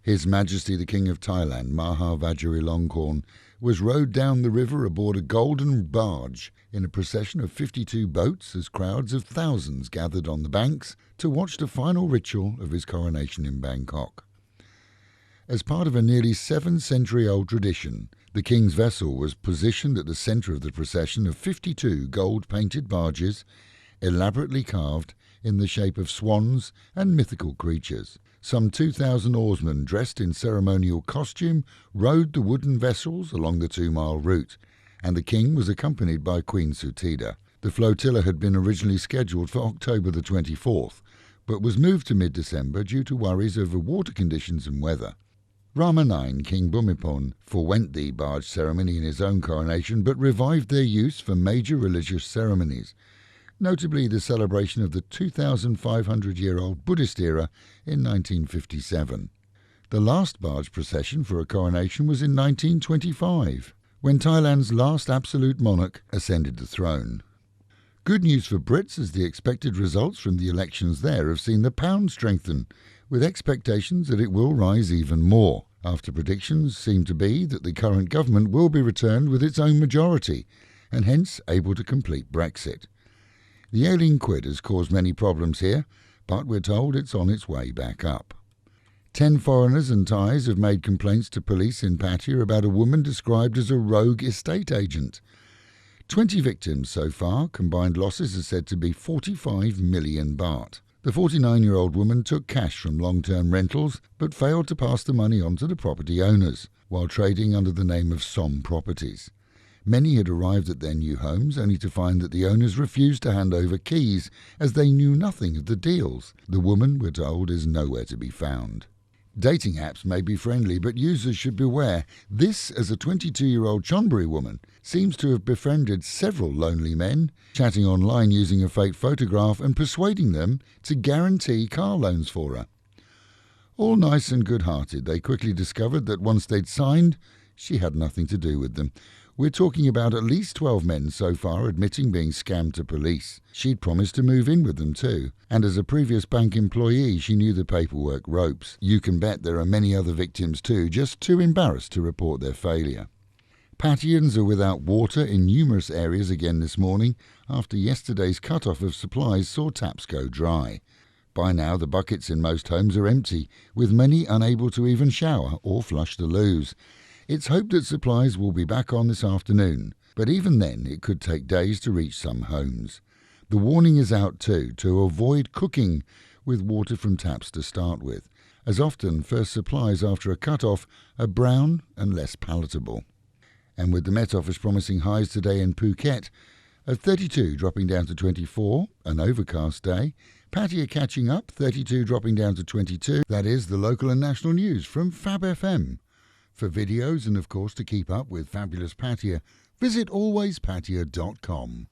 His Majesty the King of Thailand, Maha Vajiralongkorn, was rowed down the river aboard a golden barge in a procession of 52 boats as crowds of thousands gathered on the banks to watch the final ritual of his coronation in Bangkok. As part of a nearly 7-century-old tradition, the King's vessel was positioned at the centre of the procession of 52 gold-painted barges, elaborately carved in the shape of swans and mythical creatures. Some 2,000 oarsmen dressed in ceremonial costume rowed the wooden vessels along the 2-mile route, and the King was accompanied by Queen Sutida. The flotilla had been originally scheduled for October the 24th, but was moved to mid-December due to worries over water conditions and weather. Rama IX, King Bhumibol, forewent the barge ceremony in his own coronation, but revived their use for major religious ceremonies, notably the celebration of the 2,500-year-old Buddhist era in 1957. The last barge procession for a coronation was in 1925, when Thailand's last absolute monarch ascended the throne. Good news for Brits, as the expected results from the elections there have seen the pound strengthen, with expectations that it will rise even more, after predictions seem to be that the current government will be returned with its own majority, and hence able to complete Brexit. The ailing quid has caused many problems here, but we're told it's on its way back up. 10 foreigners and Thais have made complaints to police in Pattaya about a woman described as a rogue estate agent. 20 victims so far. Combined losses are said to be 45 million baht. The 49-year-old woman took cash from long-term rentals but failed to pass the money on to the property owners, while trading under the name of Som Properties. Many had arrived at their new homes only to find that the owners refused to hand over keys as they knew nothing of the deals. The woman, we're told, is nowhere to be found. Dating apps may be friendly, but users should beware. This, as a 22-year-old Chonburi woman, seems to have befriended several lonely men, chatting online using a fake photograph and persuading them to guarantee car loans for her. All nice and good-hearted, they quickly discovered that once they'd signed, she had nothing to do with them. We're talking about at least 12 men so far admitting being scammed to police. She'd promised to move in with them too, and as a previous bank employee she knew the paperwork ropes. You can bet there are many other victims too, just too embarrassed to report their failure. Pattayans are without water in numerous areas again this morning after yesterday's cut-off of supplies saw taps go dry. By now the buckets in most homes are empty, with many unable to even shower or flush the loos. It's hoped that supplies will be back on this afternoon, but even then it could take days to reach some homes. The warning is out too to avoid cooking with water from taps to start with, as often first supplies after a cut-off are brown and less palatable. And with the Met Office promising highs today in Phuket of 32 dropping down to 24, an overcast day, Pattaya catching up, 32 dropping down to 22. That is the local and national news from Fab FM. For videos and, of course, to keep up with fabulous Pattaya, visit alwayspattaya.com.